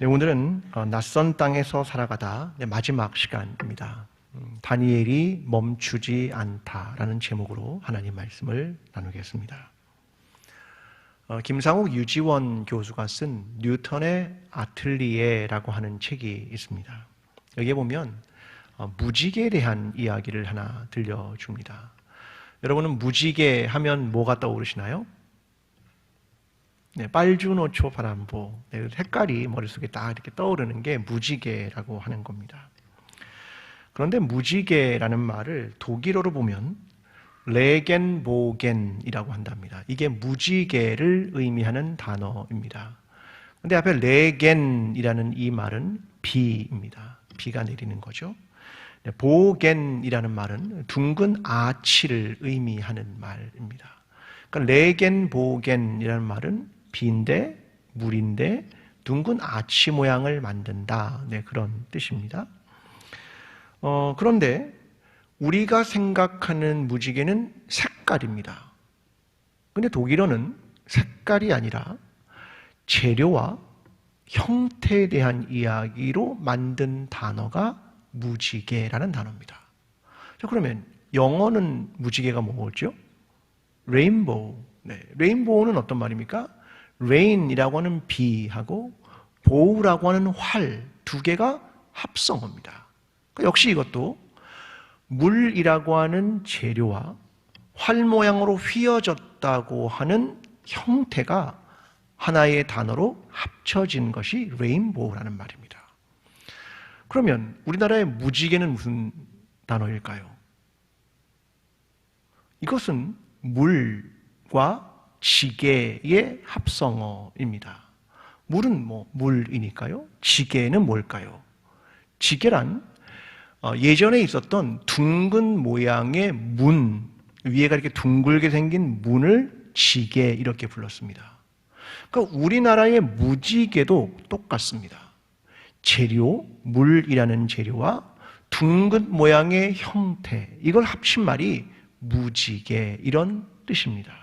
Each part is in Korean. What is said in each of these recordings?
네, 오늘은 낯선 땅에서 살아가다 마지막 시간입니다. 다니엘이 멈추지 않다라는 제목으로 하나님 말씀을 나누겠습니다. 김상욱 유지원 교수가 쓴 뉴턴의 아틀리에라고 하는 책이 있습니다. 여기에 보면 무지개에 대한 이야기를 하나 들려줍니다. 여러분은 무지개 하면 뭐가 떠오르시나요? 네, 빨주노초 바람보. 네, 색깔이 머릿속에 딱 이렇게 떠오르는 게 무지개라고 하는 겁니다. 그런데 무지개라는 말을 독일어로 보면 레겐보겐이라고 한답니다. 이게 무지개를 의미하는 단어입니다. 그런데 앞에 레겐이라는 이 말은 비입니다. 비가 내리는 거죠. 네, 보겐이라는 말은 둥근 아치를 의미하는 말입니다. 그러니까 레겐보겐이라는 말은 비인데 물인데 둥근 아치 모양을 만든다. 네, 그런 뜻입니다. 그런데 우리가 생각하는 무지개는 색깔입니다. 근데 독일어는 색깔이 아니라 재료와 형태에 대한 이야기로 만든 단어가 무지개라는 단어입니다. 자, 그러면 영어는 무지개가 뭐죠? 레인보우. 네, 레인보우는 어떤 말입니까? 레인이라고 하는 비하고 보우라고 하는 활 두 개가 합성어입니다. 그러니까 역시 이것도 물이라고 하는 재료와 활 모양으로 휘어졌다고 하는 형태가 하나의 단어로 합쳐진 것이 레인보우라는 말입니다. 그러면 우리나라의 무지개는 무슨 단어일까요? 이것은 물과 지게의 합성어입니다. 물은 물이니까요. 지게는 뭘까요? 지게란 예전에 있었던 둥근 모양의 문, 위에가 이렇게 둥글게 생긴 문을 지게 이렇게 불렀습니다. 그러니까 우리나라의 무지개도 똑같습니다. 재료, 물이라는 재료와 둥근 모양의 형태, 이걸 합친 말이 무지개, 이런 뜻입니다.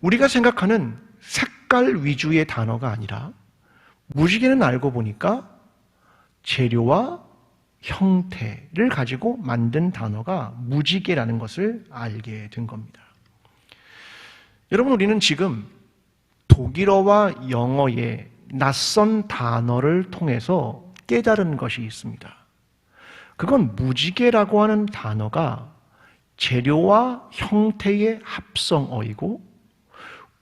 우리가 생각하는 색깔 위주의 단어가 아니라 무지개는 알고 보니까 재료와 형태를 가지고 만든 단어가 무지개라는 것을 알게 된 겁니다. 여러분, 우리는 지금 독일어와 영어의 낯선 단어를 통해서 깨달은 것이 있습니다. 그건 무지개라고 하는 단어가 재료와 형태의 합성어이고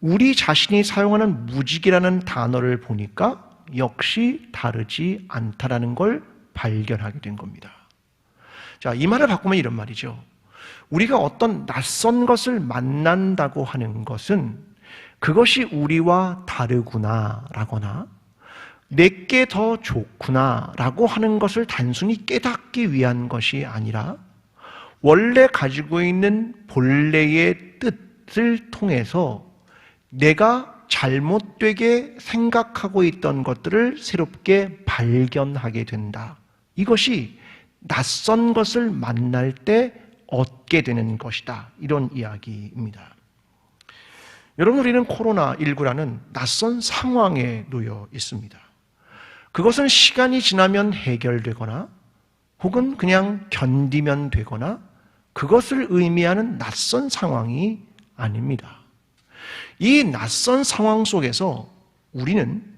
우리 자신이 사용하는 무지개라는 단어를 보니까 역시 다르지 않다라는 걸 발견하게 된 겁니다. 자, 이 말을 바꾸면 이런 말이죠. 우리가 어떤 낯선 것을 만난다고 하는 것은 그것이 우리와 다르구나 라거나 내게 더 좋구나 라고 하는 것을 단순히 깨닫기 위한 것이 아니라 원래 가지고 있는 본래의 뜻을 통해서 내가 잘못되게 생각하고 있던 것들을 새롭게 발견하게 된다. 이것이 낯선 것을 만날 때 얻게 되는 것이다. 이런 이야기입니다. 여러분, 우리는 코로나19라는 낯선 상황에 놓여 있습니다. 그것은 시간이 지나면 해결되거나 혹은 그냥 견디면 되거나 그것을 의미하는 낯선 상황이 아닙니다. 이 낯선 상황 속에서 우리는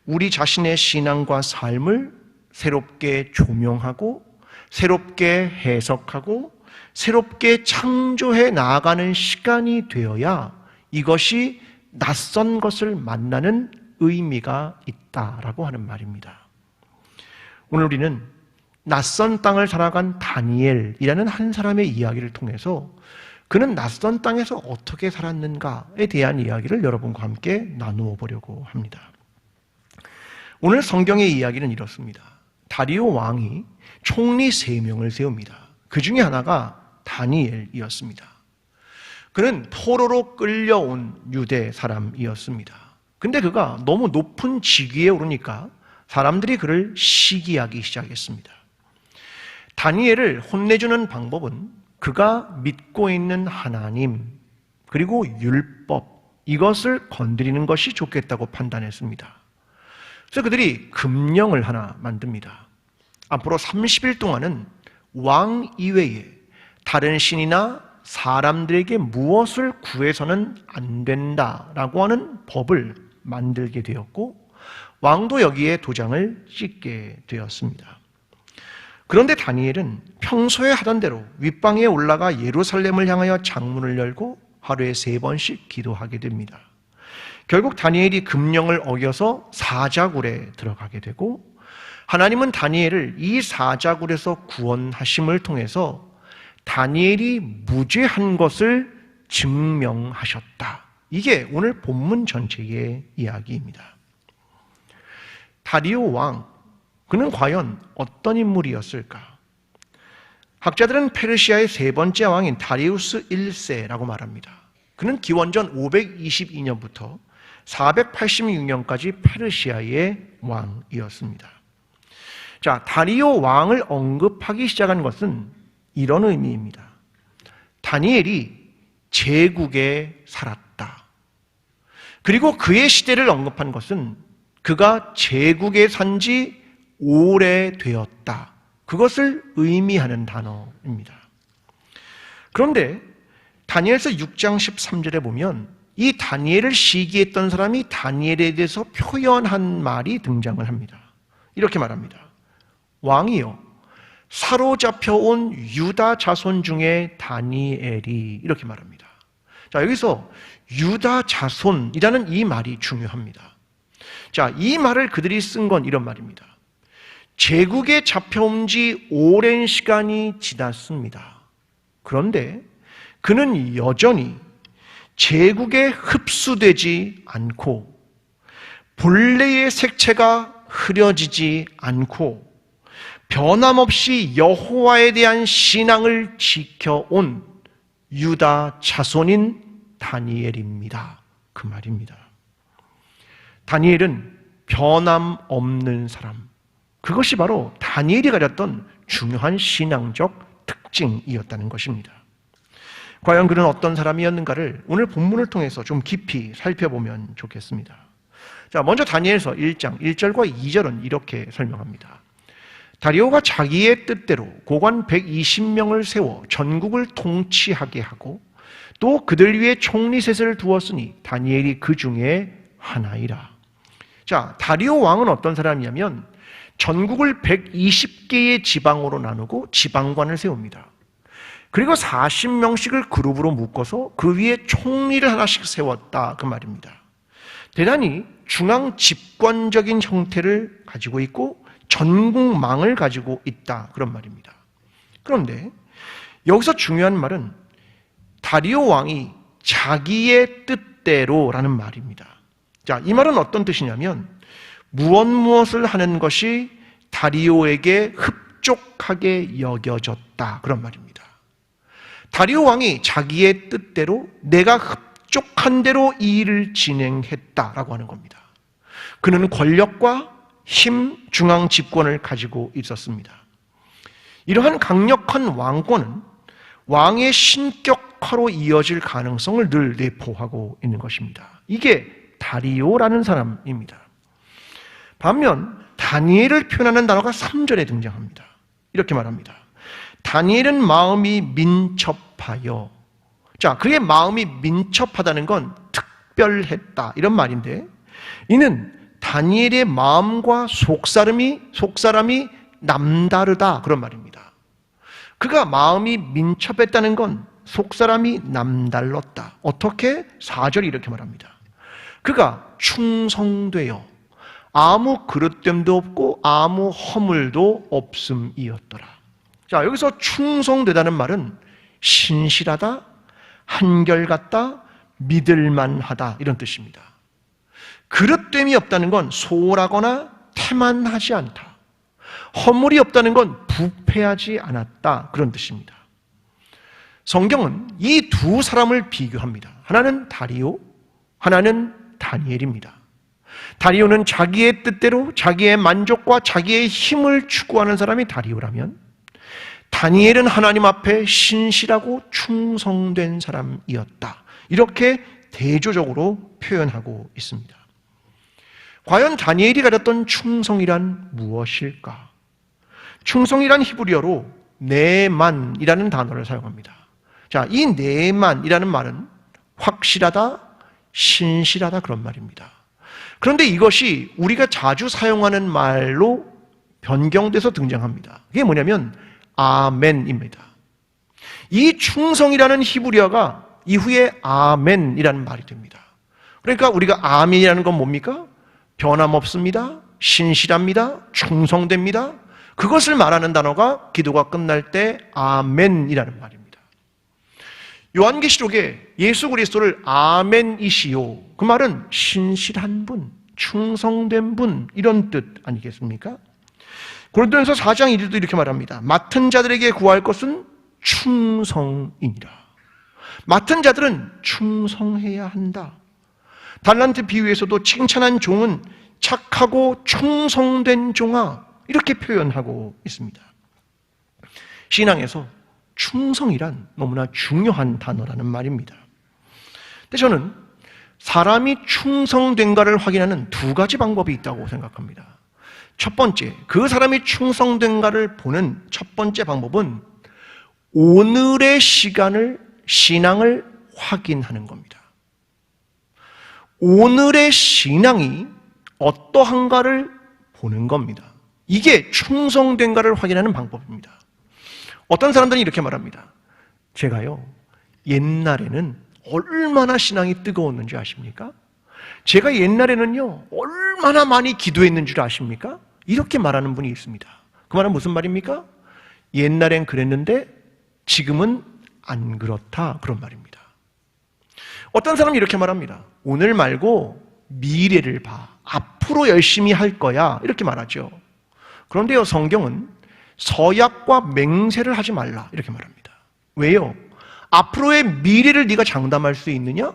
우리 자신의 신앙과 삶을 새롭게 조명하고 새롭게 해석하고 새롭게 창조해 나아가는 시간이 되어야 이것이 낯선 것을 만나는 의미가 있다라고 하는 말입니다. 오늘 우리는 낯선 땅을 살아간 다니엘이라는 한 사람의 이야기를 통해서 그는 낯선 땅에서 어떻게 살았는가에 대한 이야기를 여러분과 함께 나누어 보려고 합니다. 오늘 성경의 이야기는 이렇습니다. 다리오 왕이 총리 3명을 세웁니다. 그 중에 하나가 다니엘이었습니다. 그는 포로로 끌려온 유대 사람이었습니다. 근데 그가 너무 높은 직위에 오르니까 사람들이 그를 시기하기 시작했습니다. 다니엘을 혼내주는 방법은 그가 믿고 있는 하나님 그리고 율법 이것을 건드리는 것이 좋겠다고 판단했습니다. 그래서 그들이 금령을 하나 만듭니다. 앞으로 30일 동안은 왕 이외에 다른 신이나 사람들에게 무엇을 구해서는 안 된다라고 하는 법을 만들게 되었고, 왕도 여기에 도장을 찍게 되었습니다. 그런데 다니엘은 평소에 하던 대로 윗방에 올라가 예루살렘을 향하여 장문을 열고 하루에 3번씩 기도하게 됩니다. 결국 다니엘이 금령을 어겨서 사자굴에 들어가게 되고, 하나님은 다니엘을 이 사자굴에서 구원하심을 통해서 다니엘이 무죄한 것을 증명하셨다. 이게 오늘 본문 전체의 이야기입니다. 다리오 왕, 그는 과연 어떤 인물이었을까? 학자들은 페르시아의 3번째 왕인 다리우스 1세라고 말합니다. 그는 기원전 522년부터 486년까지 페르시아의 왕이었습니다. 자, 다리오 왕을 언급하기 시작한 것은 이런 의미입니다. 다니엘이 제국에 살았다. 그리고 그의 시대를 언급한 것은 그가 제국에 산 지 오래되었다. 그것을 의미하는 단어입니다. 그런데 다니엘서 6장 13절에 보면 이 다니엘을 시기했던 사람이 다니엘에 대해서 표현한 말이 등장을 합니다. 이렇게 말합니다. 왕이요, 사로잡혀 온 유다 자손 중에 다니엘이, 이렇게 말합니다. 자, 여기서 유다 자손이라는 이 말이 중요합니다. 자, 이 말을 그들이 쓴 건 이런 말입니다. 제국에 잡혀온 지 오랜 시간이 지났습니다. 그런데 그는 여전히 제국에 흡수되지 않고 본래의 색채가 흐려지지 않고 변함없이 여호와에 대한 신앙을 지켜온 유다 자손인 다니엘입니다. 그 말입니다. 다니엘은 변함없는 사람, 그것이 바로 다니엘이 가졌던 중요한 신앙적 특징이었다는 것입니다. 과연 그는 어떤 사람이었는가를 오늘 본문을 통해서 좀 깊이 살펴보면 좋겠습니다. 자, 먼저 다니엘서 1장 1절과 2절은 이렇게 설명합니다. 다리오가 자기의 뜻대로 고관 120명을 세워 전국을 통치하게 하고 또 그들 위에 총리셋을 두었으니 다니엘이 그 중에 하나이라. 자, 다리오 왕은 어떤 사람이냐면 전국을 120개의 지방으로 나누고 지방관을 세웁니다. 그리고 40명씩을 그룹으로 묶어서 그 위에 총리를 하나씩 세웠다, 그 말입니다. 대단히 중앙 집권적인 형태를 가지고 있고 전국망을 가지고 있다, 그런 말입니다. 그런데 여기서 중요한 말은 다리오 왕이 자기의 뜻대로라는 말입니다. 자, 이 말은 어떤 뜻이냐면 무엇을 하는 것이 다리오에게 흡족하게 여겨졌다, 그런 말입니다. 다리오 왕이 자기의 뜻대로 내가 흡족한 대로 이 일을 진행했다라고 하는 겁니다. 그는 권력과 힘, 중앙 집권을 가지고 있었습니다. 이러한 강력한 왕권은 왕의 신격화로 이어질 가능성을 늘 내포하고 있는 것입니다. 이게 다리오라는 사람입니다. 반면 다니엘을 표현하는 단어가 3절에 등장합니다. 이렇게 말합니다. 다니엘은 마음이 민첩하여. 자, 그의 마음이 민첩하다는 건 특별했다, 이런 말인데, 이는 다니엘의 마음과 속사람이 남다르다, 그런 말입니다. 그가 마음이 민첩했다는 건 속사람이 남달랐다. 어떻게? 4절이 이렇게 말합니다. 그가 충성되어 아무 그릇됨도 없고 아무 허물도 없음이었더라. 자, 여기서 충성되다는 말은 신실하다, 한결같다, 믿을만하다, 이런 뜻입니다. 그릇됨이 없다는 건 소홀하거나 태만하지 않다. 허물이 없다는 건 부패하지 않았다, 그런 뜻입니다. 성경은 이 두 사람을 비교합니다. 하나는 다리오, 하나는 다니엘입니다. 다리오는 자기의 뜻대로 자기의 만족과 자기의 힘을 추구하는 사람이 다리오라면, 다니엘은 하나님 앞에 신실하고 충성된 사람이었다. 이렇게 대조적으로 표현하고 있습니다. 과연 다니엘이 가졌던 충성이란 무엇일까? 충성이란 히브리어로 네만이라는 단어를 사용합니다. 자, 이 네만이라는 말은 확실하다, 신실하다 그런 말입니다. 그런데 이것이 우리가 자주 사용하는 말로 변경돼서 등장합니다. 그게 뭐냐면 아멘입니다. 이 충성이라는 히브리어가 이후에 아멘이라는 말이 됩니다. 그러니까 우리가 아멘이라는 건 뭡니까? 변함없습니다, 신실합니다, 충성됩니다. 그것을 말하는 단어가 기도가 끝날 때 아멘이라는 말입니다. 요한계시록에 예수 그리스도를 아멘이시요, 그 말은 신실한 분, 충성된 분 이런 뜻 아니겠습니까? 고린도전서 4장 1절도 이렇게 말합니다. 맡은 자들에게 구할 것은 충성이니라. 맡은 자들은 충성해야 한다. 달란트 비유에서도 칭찬한 종은 착하고 충성된 종아 이렇게 표현하고 있습니다. 신앙에서 충성이란 너무나 중요한 단어라는 말입니다. 근데 저는 사람이 충성된가를 확인하는 두 가지 방법이 있다고 생각합니다. 첫 번째, 그 사람이 충성된가를 보는 첫 번째 방법은 오늘의 신앙을 확인하는 겁니다. 오늘의 신앙이 어떠한가를 보는 겁니다. 이게 충성된가를 확인하는 방법입니다. 어떤 사람들은 이렇게 말합니다. 제가요, 옛날에는 얼마나 신앙이 뜨거웠는지 아십니까? 제가 옛날에는요, 얼마나 많이 기도했는 줄 아십니까? 이렇게 말하는 분이 있습니다. 그 말은 무슨 말입니까? 옛날엔 그랬는데 지금은 안 그렇다, 그런 말입니다. 어떤 사람이 이렇게 말합니다. 오늘 말고 미래를 봐. 앞으로 열심히 할 거야. 이렇게 말하죠. 그런데요, 성경은 서약과 맹세를 하지 말라 이렇게 말합니다. 왜요? 앞으로의 미래를 네가 장담할 수 있느냐?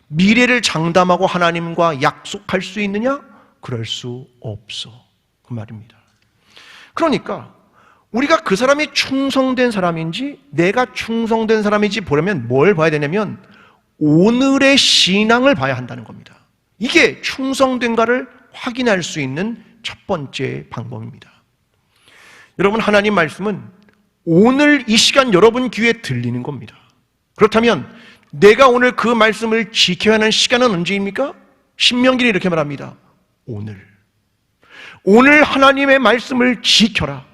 미래를 장담하고 하나님과 약속할 수 있느냐? 그럴 수 없어. 그 말입니다. 그러니까 우리가 그 사람이 충성된 사람인지 내가 충성된 사람인지 보려면 뭘 봐야 되냐면 오늘의 신앙을 봐야 한다는 겁니다. 이게 충성된가를 확인할 수 있는 첫 번째 방법입니다. 여러분, 하나님 말씀은 오늘 이 시간 여러분 귀에 들리는 겁니다. 그렇다면 내가 오늘 그 말씀을 지켜야 하는 시간은 언제입니까? 신명기는 이렇게 말합니다. 오늘 하나님의 말씀을 지켜라.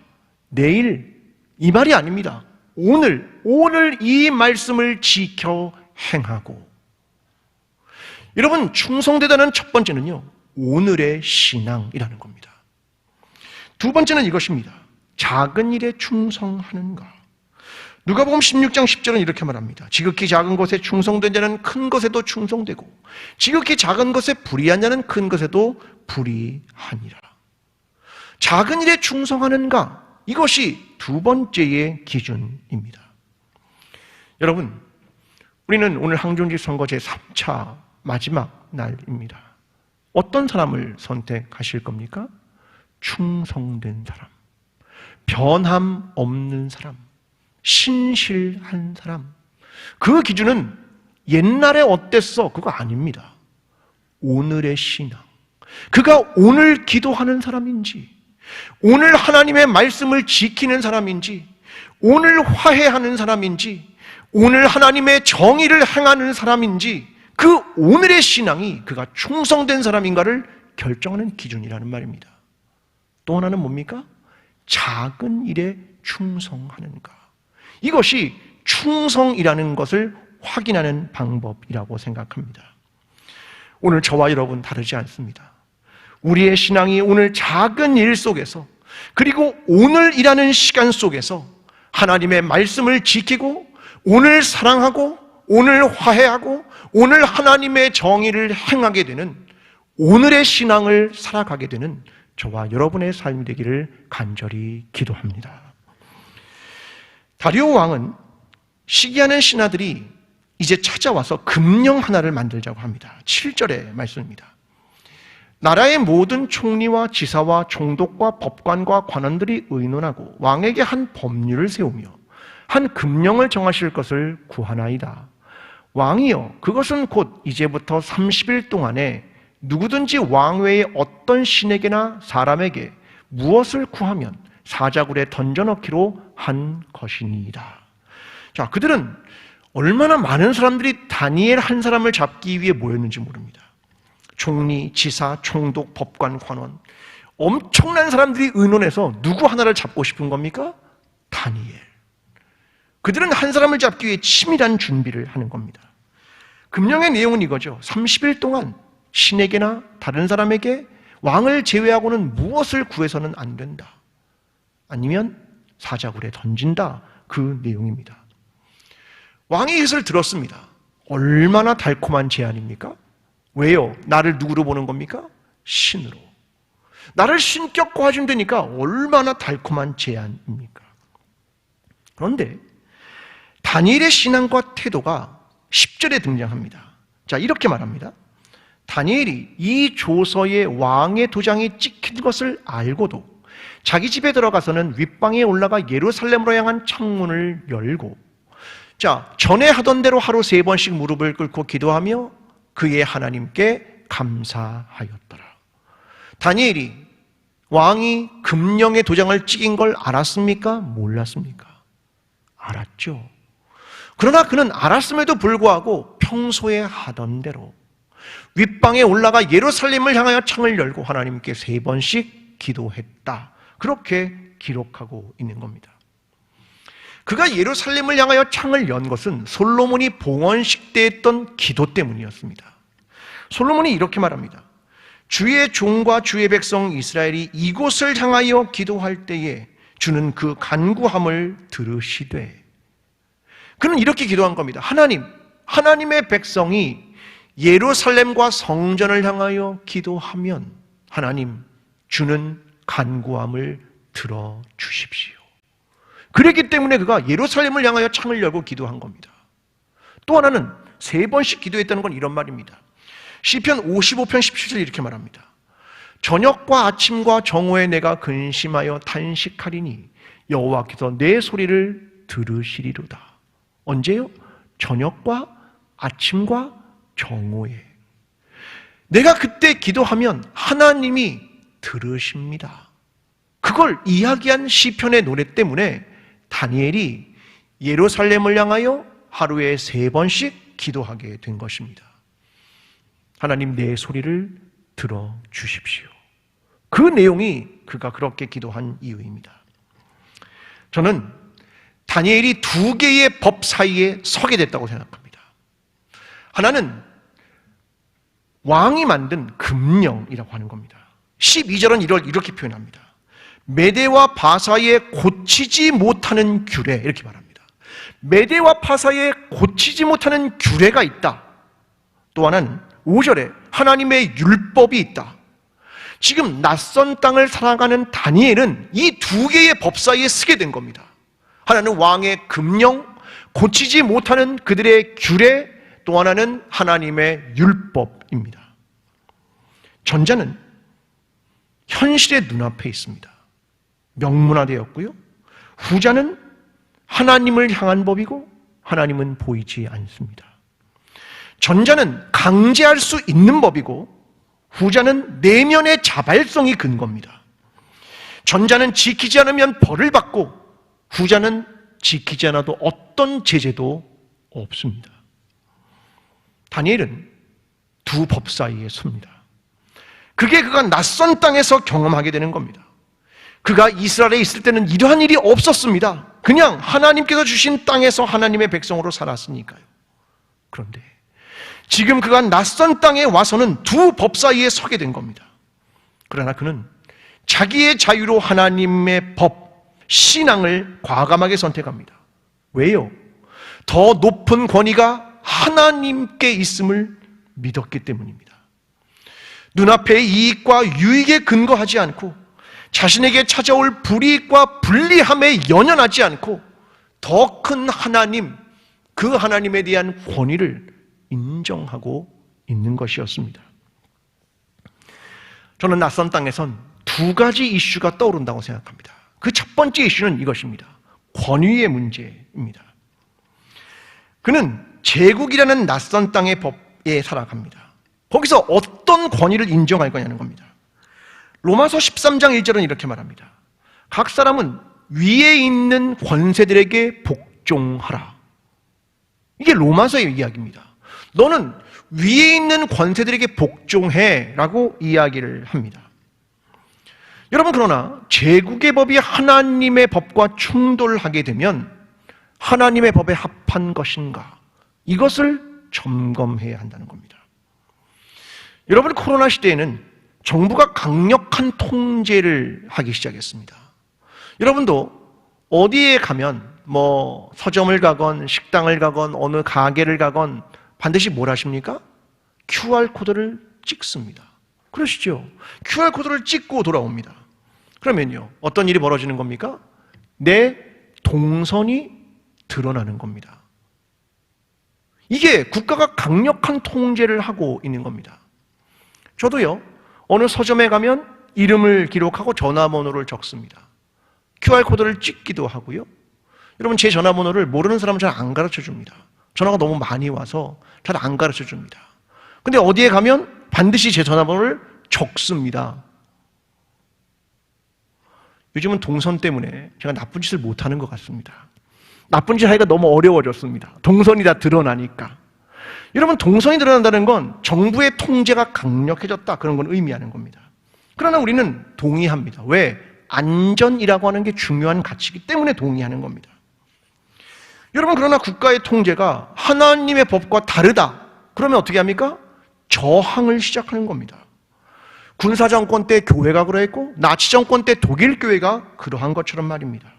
내일 이 말이 아닙니다. 오늘 이 말씀을 지켜 행하고. 여러분, 충성되다는 첫 번째는요, 오늘의 신앙이라는 겁니다. 두 번째는 이것입니다. 작은 일에 충성하는가. 누가복음 16장 10절은 이렇게 말합니다. 지극히 작은 것에 충성된 자는 큰 것에도 충성되고 지극히 작은 것에 불의한 자는 큰 것에도 불의하니라. 작은 일에 충성하는가, 이것이 두 번째의 기준입니다. 여러분, 우리는 오늘 항존직 선거 제3차 마지막 날입니다. 어떤 사람을 선택하실 겁니까? 충성된 사람, 변함 없는 사람, 신실한 사람. 그 기준은 옛날에 어땠어? 그거 아닙니다. 오늘의 신앙. 그가 오늘 기도하는 사람인지, 오늘 하나님의 말씀을 지키는 사람인지, 오늘 화해하는 사람인지, 오늘 하나님의 정의를 행하는 사람인지, 그 오늘의 신앙이 그가 충성된 사람인가를 결정하는 기준이라는 말입니다. 또 하나는 뭡니까? 작은 일에 충성하는가. 이것이 충성이라는 것을 확인하는 방법이라고 생각합니다. 오늘 저와 여러분 다르지 않습니다. 우리의 신앙이 오늘 작은 일 속에서, 그리고 오늘이라는 시간 속에서 하나님의 말씀을 지키고 오늘 사랑하고 오늘 화해하고 오늘 하나님의 정의를 행하게 되는 오늘의 신앙을 살아가게 되는 저와 여러분의 삶이 되기를 간절히 기도합니다. 다리오 왕은 시기하는 신하들이 이제 찾아와서 금령 하나를 만들자고 합니다. 7절의 말씀입니다. 나라의 모든 총리와 지사와 총독과 법관과 관원들이 의논하고 왕에게 한 법률을 세우며 한 금령을 정하실 것을 구하나이다. 왕이여, 그것은 곧 이제부터 30일 동안에 누구든지 왕 외의 어떤 신에게나 사람에게 무엇을 구하면 사자굴에 던져넣기로 한 것이니이다. 자, 그들은 얼마나 많은 사람들이 다니엘 한 사람을 잡기 위해 모였는지 모릅니다. 총리, 지사, 총독, 법관, 관원, 엄청난 사람들이 의논해서 누구 하나를 잡고 싶은 겁니까? 다니엘. 그들은 한 사람을 잡기 위해 치밀한 준비를 하는 겁니다. 금령의 내용은 이거죠. 30일 동안 신에게나 다른 사람에게 왕을 제외하고는 무엇을 구해서는 안 된다. 아니면 사자굴에 던진다. 그 내용입니다. 왕이 이것을 들었습니다. 얼마나 달콤한 제안입니까? 왜요? 나를 누구로 보는 겁니까? 신으로. 나를 신격화해 준다니까 얼마나 달콤한 제안입니까? 그런데 다니엘의 신앙과 태도가 10절에 등장합니다. 자, 이렇게 말합니다. 다니엘이 이 조서에 왕의 도장이 찍힌 것을 알고도 자기 집에 들어가서는 윗방에 올라가 예루살렘으로 향한 창문을 열고, 자, 전에 하던 대로 하루 3번씩 무릎을 꿇고 기도하며 그의 하나님께 감사하였더라. 다니엘이 왕이 금령의 도장을 찍인 걸 알았습니까? 몰랐습니까? 알았죠. 그러나 그는 알았음에도 불구하고 평소에 하던 대로 윗방에 올라가 예루살렘을 향하여 창을 열고 하나님께 3번씩 기도했다. 그렇게 기록하고 있는 겁니다. 그가 예루살렘을 향하여 창을 연 것은 솔로몬이 봉헌식 때 했던 기도 때문이었습니다. 솔로몬이 이렇게 말합니다. 주의 종과 주의 백성 이스라엘이 이곳을 향하여 기도할 때에 주는 그 간구함을 들으시되, 그는 이렇게 기도한 겁니다. 하나님, 하나님의 백성이 예루살렘과 성전을 향하여 기도하면 하나님, 주는 간구함을 들어주십시오. 그랬기 때문에 그가 예루살렘을 향하여 창을 열고 기도한 겁니다. 또 하나는 3번씩 기도했다는 건 이런 말입니다. 시편 55편 17절 이렇게 말합니다. 저녁과 아침과 정오에 내가 근심하여 탄식하리니 여호와께서 내 소리를 들으시리로다. 언제요? 저녁과 아침과 정오에. 내가 그때 기도하면 하나님이 들으십니다. 그걸 이야기한 시편의 노래 때문에 다니엘이 예루살렘을 향하여 하루에 3번씩 기도하게 된 것입니다. 하나님, 내 소리를 들어주십시오. 그 내용이 그가 그렇게 기도한 이유입니다. 저는 다니엘이 2개의 법 사이에 서게 됐다고 생각합니다. 하나는 왕이 만든 금령이라고 하는 겁니다. 12절은 이렇게 표현합니다. 메대와 바사에 고치지 못하는 규례, 이렇게 말합니다. 메대와 바사에 고치지 못하는 규례가 있다. 또 하나는 5절에 하나님의 율법이 있다. 지금 낯선 땅을 살아가는 다니엘은 이 2개의 법 사이에 쓰게 된 겁니다. 하나는 왕의 금령, 고치지 못하는 그들의 규례, 또 하나는 하나님의 율법입니다. 전자는 현실의 눈앞에 있습니다. 명문화되었고요. 후자는 하나님을 향한 법이고 하나님은 보이지 않습니다. 전자는 강제할 수 있는 법이고 후자는 내면의 자발성이 근거입니다. 전자는 지키지 않으면 벌을 받고 후자는 지키지 않아도 어떤 제재도 없습니다. 다니엘은 2 법 사이에 섭니다. 그게 그가 낯선 땅에서 경험하게 되는 겁니다. 그가 이스라엘에 있을 때는 이러한 일이 없었습니다. 그냥 하나님께서 주신 땅에서 하나님의 백성으로 살았으니까요. 그런데 지금 그가 낯선 땅에 와서는 2 법 사이에 서게 된 겁니다. 그러나 그는 자기의 자유로 하나님의 법, 신앙을 과감하게 선택합니다. 왜요? 더 높은 권위가 하나님께 있음을 믿었기 때문입니다. 눈앞의 이익과 유익에 근거하지 않고 자신에게 찾아올 불이익과 불리함에 연연하지 않고 더 큰 하나님, 그 하나님에 대한 권위를 인정하고 있는 것이었습니다. 저는 낯선 땅에선 2가지 이슈가 떠오른다고 생각합니다. 그 첫 번째 이슈는 이것입니다. 권위의 문제입니다. 그는 제국이라는 낯선 땅의 법에 살아갑니다. 거기서 어떤 권위를 인정할 거냐는 겁니다. 로마서 13장 1절은 이렇게 말합니다. 각 사람은 위에 있는 권세들에게 복종하라. 이게 로마서의 이야기입니다. 너는 위에 있는 권세들에게 복종해 라고 이야기를 합니다. 여러분, 그러나 제국의 법이 하나님의 법과 충돌하게 되면 하나님의 법에 합한 것인가? 이것을 점검해야 한다는 겁니다. 여러분, 코로나 시대에는 정부가 강력한 통제를 하기 시작했습니다. 여러분도 어디에 가면 서점을 가건 식당을 가건 어느 가게를 가건 반드시 뭘 하십니까? QR코드를 찍습니다. 그러시죠? QR코드를 찍고 돌아옵니다. 그러면요, 어떤 일이 벌어지는 겁니까? 내 동선이 드러나는 겁니다. 이게 국가가 강력한 통제를 하고 있는 겁니다. 저도요, 어느 서점에 가면 이름을 기록하고 전화번호를 적습니다. QR코드를 찍기도 하고요. 여러분, 제 전화번호를 모르는 사람은 잘 안 가르쳐 줍니다. 전화가 너무 많이 와서 잘 안 가르쳐 줍니다. 근데 어디에 가면 반드시 제 전화번호를 적습니다. 요즘은 동선 때문에 제가 나쁜 짓을 못하는 것 같습니다. 나쁜 짓 하기가 너무 어려워졌습니다. 동선이 다 드러나니까. 여러분, 동선이 드러난다는 건 정부의 통제가 강력해졌다, 그런 건 의미하는 겁니다. 그러나 우리는 동의합니다. 왜? 안전이라고 하는 게 중요한 가치이기 때문에 동의하는 겁니다. 여러분, 그러나 국가의 통제가 하나님의 법과 다르다, 그러면 어떻게 합니까? 저항을 시작하는 겁니다. 군사정권 때 교회가 그러했고 나치정권 때 독일 교회가 그러한 것처럼 말입니다.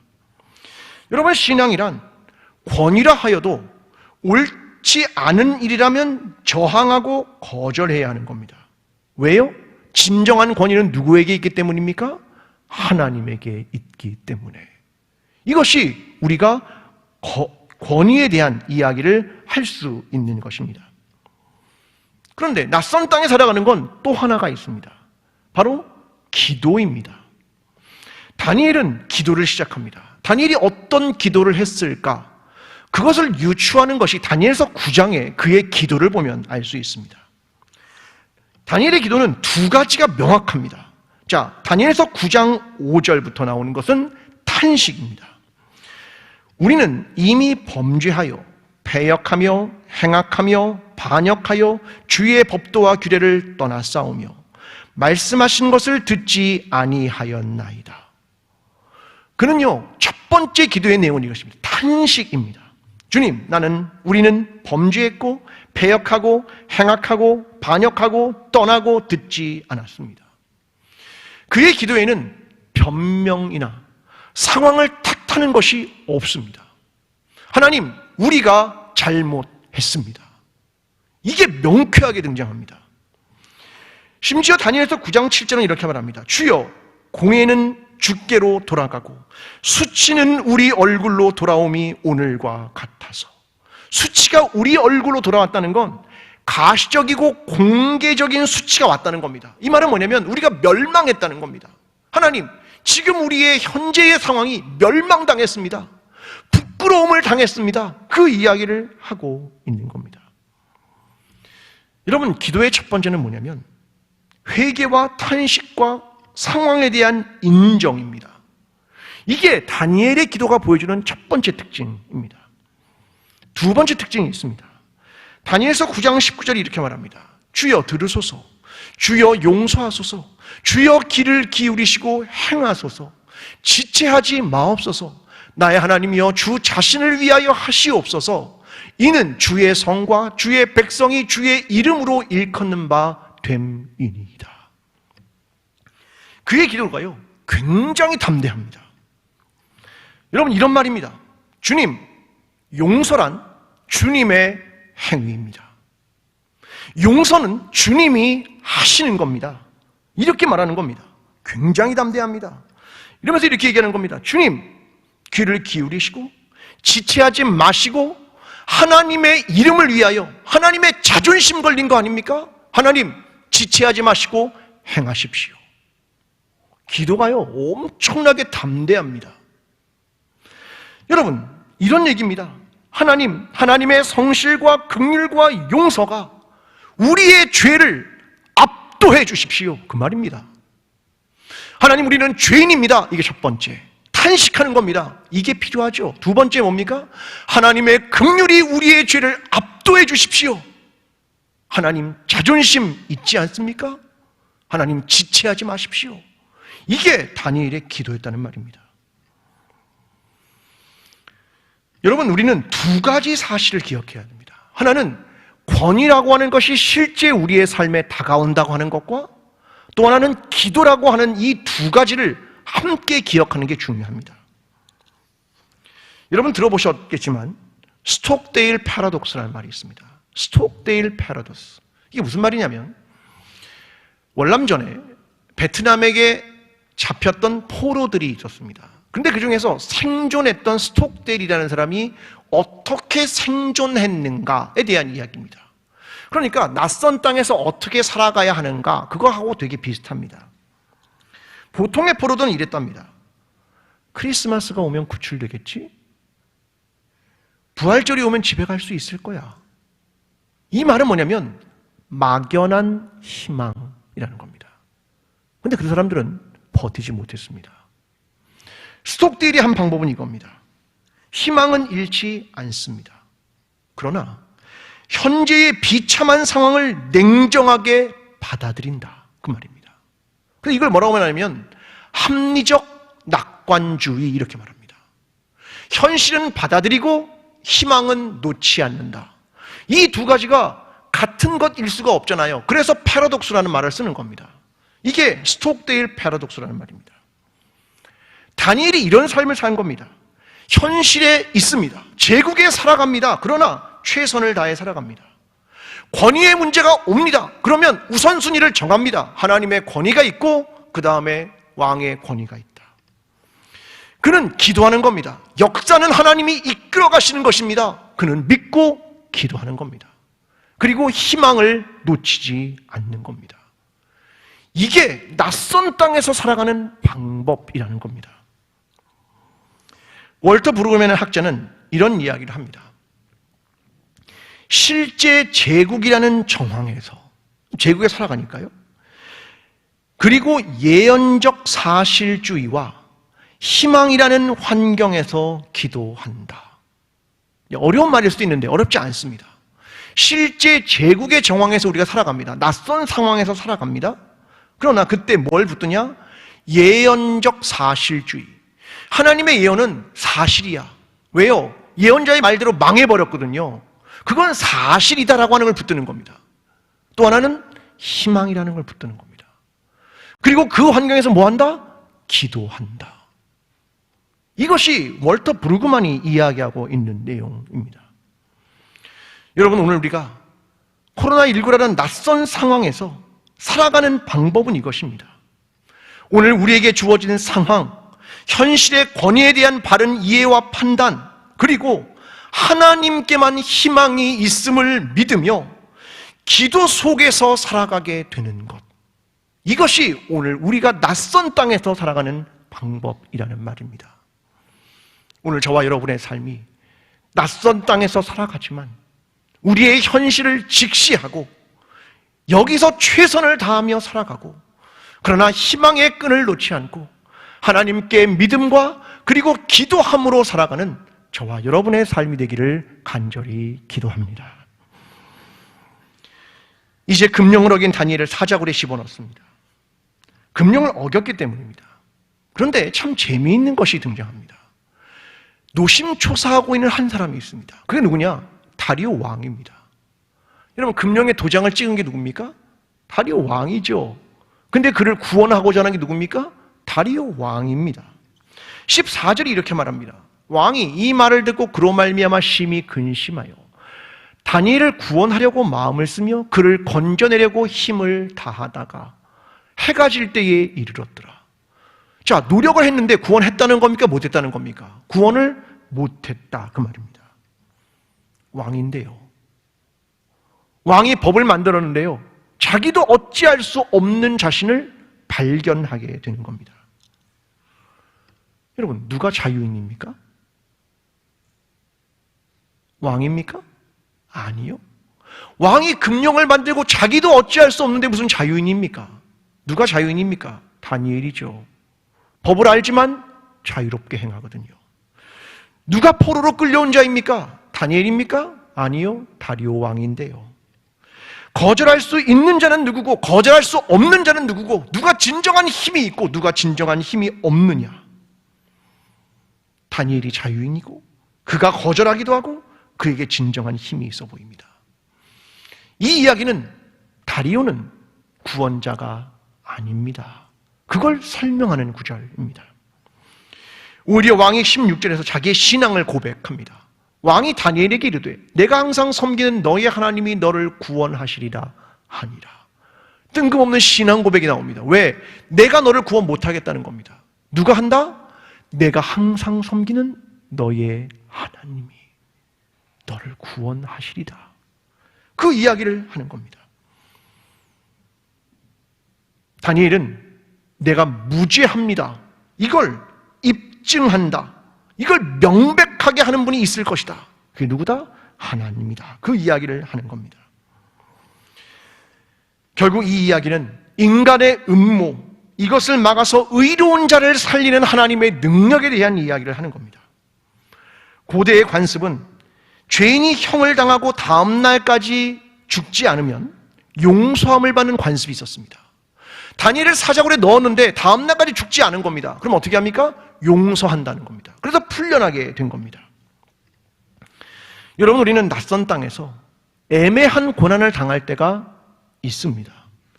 여러분, 신앙이란 권위라 하여도 옳지 않은 일이라면 저항하고 거절해야 하는 겁니다. 왜요? 진정한 권위는 누구에게 있기 때문입니까? 하나님에게 있기 때문에. 이것이 우리가 권위에 대한 이야기를 할 수 있는 것입니다. 그런데 낯선 땅에 살아가는 건 또 하나가 있습니다. 바로 기도입니다. 다니엘은 기도를 시작합니다. 다니엘이 어떤 기도를 했을까? 그것을 유추하는 것이 다니엘서 9장에 그의 기도를 보면 알 수 있습니다. 다니엘의 기도는 두 가지가 명확합니다. 자, 다니엘서 9장 5절부터 나오는 것은 탄식입니다. 우리는 이미 범죄하여 패역하며 행악하며 반역하여 주의 법도와 규례를 떠나 싸우며 말씀하신 것을 듣지 아니하였나이다. 그는요, 첫 번째 기도의 내용은 이것입니다. 탄식입니다. 주님, 우리는 범죄했고 패역하고 행악하고 반역하고 떠나고 듣지 않았습니다. 그의 기도에는 변명이나 상황을 탓하는 것이 없습니다. 하나님, 우리가 잘못했습니다. 이게 명쾌하게 등장합니다. 심지어 다니엘서 9장 7절은 이렇게 말합니다. 주여, 공회는 주께로 돌아가고 수치는 우리 얼굴로 돌아옴이 오늘과 같아서. 수치가 우리 얼굴로 돌아왔다는 건 가시적이고 공개적인 수치가 왔다는 겁니다. 이 말은 뭐냐면 우리가 멸망했다는 겁니다. 하나님, 지금 우리의 현재의 상황이 멸망당했습니다. 부끄러움을 당했습니다. 그 이야기를 하고 있는 겁니다. 여러분, 기도의 첫 번째는 뭐냐면 회개와 탄식과 상황에 대한 인정입니다. 이게 다니엘의 기도가 보여주는 첫 번째 특징입니다. 두 번째 특징이 있습니다. 다니엘서 9장 19절이 이렇게 말합니다. 주여 들으소서, 주여 용서하소서, 주여 귀를 기울이시고 행하소서, 지체하지 마옵소서, 나의 하나님이여 주 자신을 위하여 하시옵소서. 이는 주의 성과 주의 백성이 주의 이름으로 일컫는 바 됨이니이다. 그의 기도가요, 굉장히 담대합니다. 여러분, 이런 말입니다. 주님, 용서란 주님의 행위입니다. 용서는 주님이 하시는 겁니다. 이렇게 말하는 겁니다. 굉장히 담대합니다. 이러면서 이렇게 얘기하는 겁니다. 주님, 귀를 기울이시고 지체하지 마시고 하나님의 이름을 위하여, 하나님의 자존심 걸린 거 아닙니까? 하나님, 지체하지 마시고 행하십시오. 기도가요, 엄청나게 담대합니다. 여러분, 이런 얘기입니다. 하나님의 성실과 긍휼과 용서가 우리의 죄를 압도해 주십시오. 그 말입니다. 하나님, 우리는 죄인입니다. 이게 첫 번째. 탄식하는 겁니다. 이게 필요하죠. 두 번째 뭡니까? 하나님의 긍휼이 우리의 죄를 압도해 주십시오. 하나님, 자존심 있지 않습니까? 하나님, 지체하지 마십시오. 이게 다니엘의 기도였다는 말입니다. 여러분, 우리는 두 가지 사실을 기억해야 됩니다. 하나는 권위라고 하는 것이 실제 우리의 삶에 다가온다고 하는 것과, 또 하나는 기도라고 하는 이 두 가지를 함께 기억하는 게 중요합니다. 여러분 들어보셨겠지만 스톡데일 패러독스라는 말이 있습니다. 스톡데일 패러독스. 이게 무슨 말이냐면, 월남전에 베트남에게 잡혔던 포로들이 있었습니다. 그런데 그 중에서 생존했던 스톡데일이라는 사람이 어떻게 생존했는가에 대한 이야기입니다. 그러니까 낯선 땅에서 어떻게 살아가야 하는가, 그거하고 되게 비슷합니다. 보통의 포로들은 이랬답니다. 크리스마스가 오면 구출되겠지? 부활절이 오면 집에 갈 수 있을 거야. 이 말은 뭐냐면 막연한 희망이라는 겁니다. 그런데 그 사람들은 버티지 못했습니다. 스톡데일이 한 방법은 이겁니다. 희망은 잃지 않습니다. 그러나 현재의 비참한 상황을 냉정하게 받아들인다, 그 말입니다. 그래서 이걸 뭐라고 말하냐면 합리적 낙관주의, 이렇게 말합니다. 현실은 받아들이고 희망은 놓지 않는다. 이 두 가지가 같은 것일 수가 없잖아요. 그래서 패러독스라는 말을 쓰는 겁니다. 이게 스톡데일 패러독스라는 말입니다. 다니엘이 이런 삶을 산 겁니다. 현실에 있습니다. 제국에 살아갑니다. 그러나 최선을 다해 살아갑니다. 권위의 문제가 옵니다. 그러면 우선순위를 정합니다. 하나님의 권위가 있고 그 다음에 왕의 권위가 있다. 그는 기도하는 겁니다. 역사는 하나님이 이끌어 가시는 것입니다. 그는 믿고 기도하는 겁니다. 그리고 희망을 놓치지 않는 겁니다. 이게 낯선 땅에서 살아가는 방법이라는 겁니다. 월터 브루그맨 학자는 이런 이야기를 합니다. 실제 제국이라는 정황에서, 제국에 살아가니까요, 그리고 예언적 사실주의와 희망이라는 환경에서 기도한다. 어려운 말일 수도 있는데 어렵지 않습니다. 실제 제국의 정황에서 우리가 살아갑니다. 낯선 상황에서 살아갑니다. 그러나 그때 뭘 붙드냐? 예언적 사실주의. 하나님의 예언은 사실이야. 왜요? 예언자의 말대로 망해버렸거든요. 그건 사실이다라고 하는 걸 붙드는 겁니다. 또 하나는 희망이라는 걸 붙드는 겁니다. 그리고 그 환경에서 뭐 한다? 기도한다. 이것이 월터 브루그만이 이야기하고 있는 내용입니다. 여러분, 오늘 우리가 코로나19라는 낯선 상황에서 살아가는 방법은 이것입니다. 오늘 우리에게 주어지는 상황, 현실의 권위에 대한 바른 이해와 판단, 그리고 하나님께만 희망이 있음을 믿으며 기도 속에서 살아가게 되는 것, 이것이 오늘 우리가 낯선 땅에서 살아가는 방법이라는 말입니다. 오늘 저와 여러분의 삶이 낯선 땅에서 살아가지만 우리의 현실을 직시하고 여기서 최선을 다하며 살아가고, 그러나 희망의 끈을 놓지 않고 하나님께 믿음과 그리고 기도함으로 살아가는 저와 여러분의 삶이 되기를 간절히 기도합니다. 이제 금령을 어긴 다니엘을 사자굴에 집어넣습니다. 금령을 어겼기 때문입니다. 그런데 참 재미있는 것이 등장합니다. 노심초사하고 있는 한 사람이 있습니다. 그게 누구냐? 다리오 왕입니다. 여러분, 금령의 도장을 찍은 게 누굽니까? 다리오 왕이죠. 근데 그를 구원하고자 하는 게 누굽니까? 다리오 왕입니다. 14절이 이렇게 말합니다. 왕이 이 말을 듣고 그로 말미암아 심히 근심하여 다니엘을 구원하려고 마음을 쓰며 그를 건져내려고 힘을 다하다가 해가 질 때에 이르렀더라. 자, 노력을 했는데 구원했다는 겁니까? 못했다는 겁니까? 구원을 못했다, 그 말입니다. 왕인데요, 왕이 법을 만들었는데요, 자기도 어찌할 수 없는 자신을 발견하게 되는 겁니다. 여러분, 누가 자유인입니까? 왕입니까? 아니요. 왕이 금령을 만들고 자기도 어찌할 수 없는데 무슨 자유인입니까? 누가 자유인입니까? 다니엘이죠. 법을 알지만 자유롭게 행하거든요. 누가 포로로 끌려온 자입니까? 다니엘입니까? 아니요, 다리오 왕인데요. 거절할 수 있는 자는 누구고 거절할 수 없는 자는 누구고 누가 진정한 힘이 있고 누가 진정한 힘이 없느냐? 다니엘이 자유인이고 그가 거절하기도 하고 그에게 진정한 힘이 있어 보입니다. 이 이야기는 다리오는 구원자가 아닙니다. 그걸 설명하는 구절입니다. 오히려 왕이 16절에서 자기의 신앙을 고백합니다. 왕이 다니엘에게 이르되 내가 항상 섬기는 너의 하나님이 너를 구원하시리라 하니라. 뜬금없는 신앙 고백이 나옵니다. 왜? 내가 너를 구원 못하겠다는 겁니다. 누가 한다? 내가 항상 섬기는 너의 하나님이 너를 구원하시리라. 그 이야기를 하는 겁니다. 다니엘은 내가 무죄합니다. 이걸 입증한다. 이걸 명백하게 하는 분이 있을 것이다. 그게 누구다? 하나님이다. 그 이야기를 하는 겁니다. 결국 이 이야기는 인간의 음모, 이것을 막아서 의로운 자를 살리는 하나님의 능력에 대한 이야기를 하는 겁니다. 고대의 관습은 죄인이 형을 당하고 다음 날까지 죽지 않으면 용서함을 받는 관습이 있었습니다. 다니엘을 사자굴에 넣었는데 다음 날까지 죽지 않은 겁니다. 그럼 어떻게 합니까? 용서한다는 겁니다. 그래서 풀려나게 된 겁니다. 여러분, 우리는 낯선 땅에서 애매한 고난을 당할 때가 있습니다.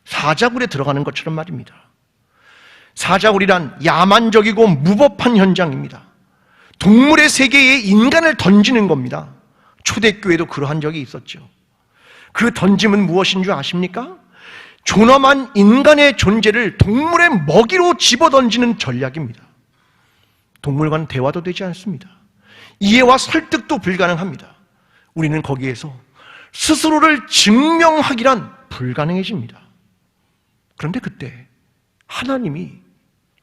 사자굴에 들어가는 것처럼 말입니다. 사자굴이란 야만적이고 무법한 현장입니다. 동물의 세계에 인간을 던지는 겁니다. 초대교회도 그러한 적이 있었죠. 그 던짐은 무엇인 줄 아십니까? 존엄한 인간의 존재를 동물의 먹이로 집어던지는 전략입니다. 동물과는 대화도 되지 않습니다. 이해와 설득도 불가능합니다. 우리는 거기에서 스스로를 증명하기란 불가능해집니다. 그런데 그때 하나님이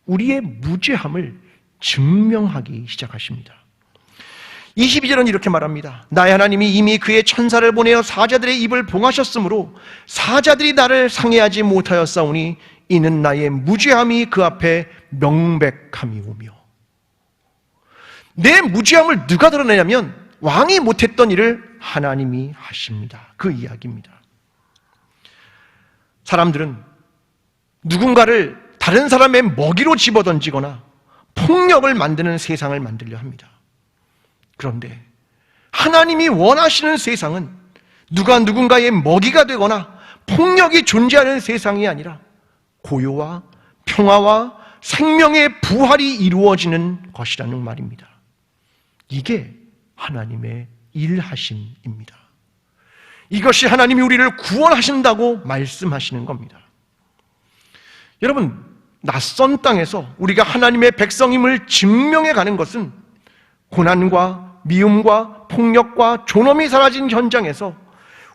우리의 무죄함을 증명하기 시작하십니다. 22절은 이렇게 말합니다. 나의 하나님이 이미 그의 천사를 보내어 사자들의 입을 봉하셨으므로 사자들이 나를 상해하지 못하였사오니 이는 나의 무죄함이 그 앞에 명백함이오며. 내 무죄함을 누가 드러내냐면 왕이 못했던 일을 하나님이 하십니다. 그 이야기입니다. 사람들은 누군가를 다른 사람의 먹이로 집어던지거나 폭력을 만드는 세상을 만들려 합니다. 그런데 하나님이 원하시는 세상은 누가 누군가의 먹이가 되거나 폭력이 존재하는 세상이 아니라 고요와 평화와 생명의 부활이 이루어지는 것이라는 말입니다. 이게 하나님의 일하심입니다. 이것이 하나님이 우리를 구원하신다고 말씀하시는 겁니다. 여러분, 낯선 땅에서 우리가 하나님의 백성임을 증명해 가는 것은 고난과 미움과 폭력과 존엄이 사라진 현장에서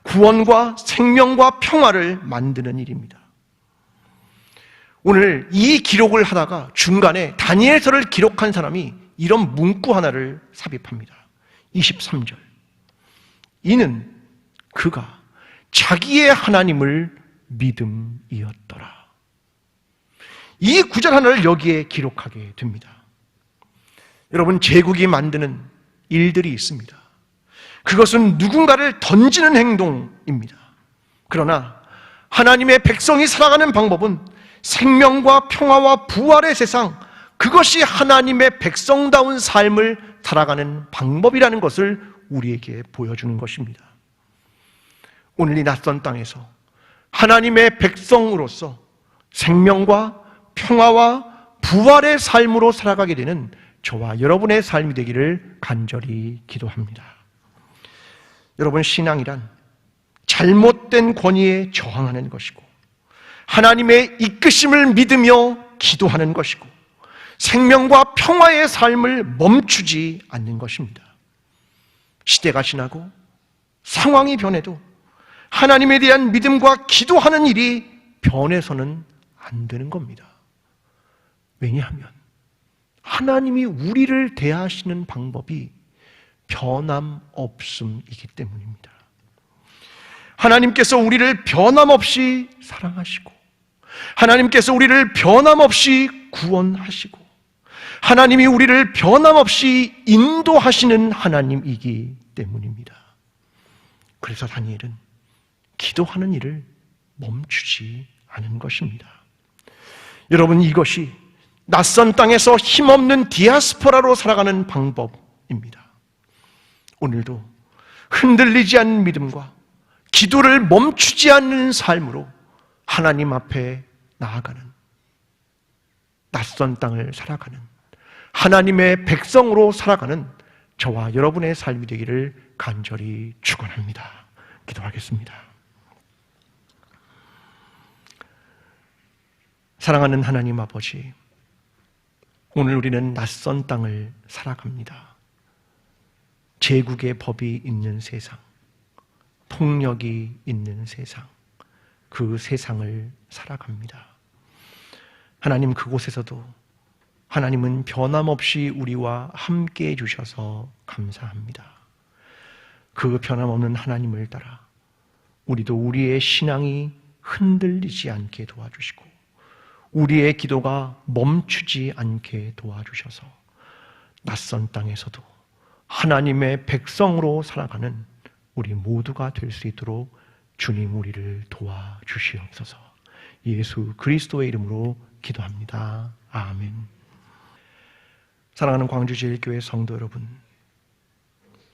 구원과 생명과 평화를 만드는 일입니다. 오늘 이 기록을 하다가 중간에 다니엘서를 기록한 사람이 이런 문구 하나를 삽입합니다. 23절. 이는 그가 자기의 하나님을 믿음이었더라. 이 구절 하나를 여기에 기록하게 됩니다. 여러분, 제국이 만드는 일들이 있습니다. 그것은 누군가를 던지는 행동입니다. 그러나 하나님의 백성이 살아가는 방법은 생명과 평화와 부활의 세상, 그것이 하나님의 백성다운 삶을 살아가는 방법이라는 것을 우리에게 보여주는 것입니다. 오늘 이 낯선 땅에서 하나님의 백성으로서 생명과 평화와 부활의 삶으로 살아가게 되는 저와 여러분의 삶이 되기를 간절히 기도합니다. 여러분, 신앙이란 잘못된 권위에 저항하는 것이고 하나님의 이끄심을 믿으며 기도하는 것이고 생명과 평화의 삶을 멈추지 않는 것입니다. 시대가 지나고 상황이 변해도 하나님에 대한 믿음과 기도하는 일이 변해서는 안 되는 겁니다. 왜냐하면 하나님이 우리를 대하시는 방법이 변함없음이기 때문입니다. 하나님께서 우리를 변함없이 사랑하시고 하나님께서 우리를 변함없이 구원하시고 하나님이 우리를 변함없이 인도하시는 하나님이기 때문입니다. 그래서 다니엘은 기도하는 일을 멈추지 않은 것입니다. 여러분, 이것이 낯선 땅에서 힘없는 디아스포라로 살아가는 방법입니다. 오늘도 흔들리지 않는 믿음과 기도를 멈추지 않는 삶으로 하나님 앞에 나아가는, 낯선 땅을 살아가는 하나님의 백성으로 살아가는 저와 여러분의 삶이 되기를 간절히 축원합니다. 기도하겠습니다. 사랑하는 하나님 아버지, 오늘 우리는 낯선 땅을 살아갑니다. 제국의 법이 있는 세상, 폭력이 있는 세상, 그 세상을 살아갑니다. 하나님, 그곳에서도 하나님은 변함없이 우리와 함께 해주셔서 감사합니다. 그 변함없는 하나님을 따라 우리도 우리의 신앙이 흔들리지 않게 도와주시고 우리의 기도가 멈추지 않게 도와주셔서 낯선 땅에서도 하나님의 백성으로 살아가는 우리 모두가 될 수 있도록 주님 우리를 도와주시옵소서. 예수 그리스도의 이름으로 기도합니다. 아멘. 사랑하는 광주제일교회 성도 여러분,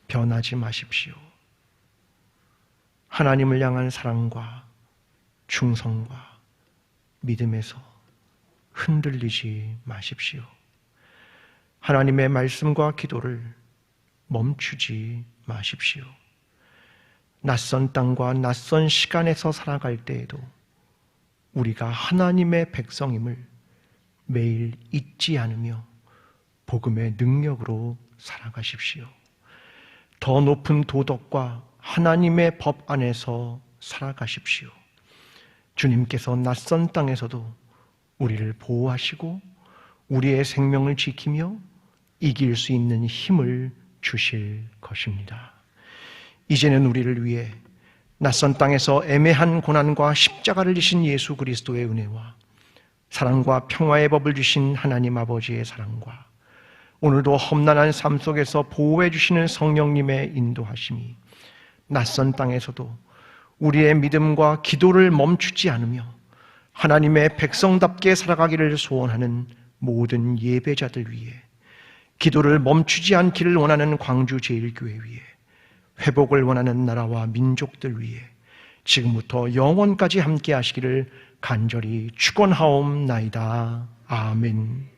변하지 마십시오. 하나님을 향한 사랑과 충성과 믿음에서 흔들리지 마십시오. 하나님의 말씀과 기도를 멈추지 마십시오. 낯선 땅과 낯선 시간에서 살아갈 때에도 우리가 하나님의 백성임을 매일 잊지 않으며 복음의 능력으로 살아가십시오. 더 높은 도덕과 하나님의 법 안에서 살아가십시오. 주님께서 낯선 땅에서도 우리를 보호하시고 우리의 생명을 지키며 이길 수 있는 힘을 주실 것입니다. 이제는 우리를 위해 낯선 땅에서 애매한 고난과 십자가를 지신 예수 그리스도의 은혜와 사랑과 평화의 법을 주신 하나님 아버지의 사랑과 오늘도 험난한 삶 속에서 보호해 주시는 성령님의 인도하심이 낯선 땅에서도 우리의 믿음과 기도를 멈추지 않으며 하나님의 백성답게 살아가기를 소원하는 모든 예배자들 위해, 기도를 멈추지 않기를 원하는 광주제일교회 위해, 회복을 원하는 나라와 민족들 위해 지금부터 영원까지 함께 하시기를 간절히 축원하옵나이다. 아멘.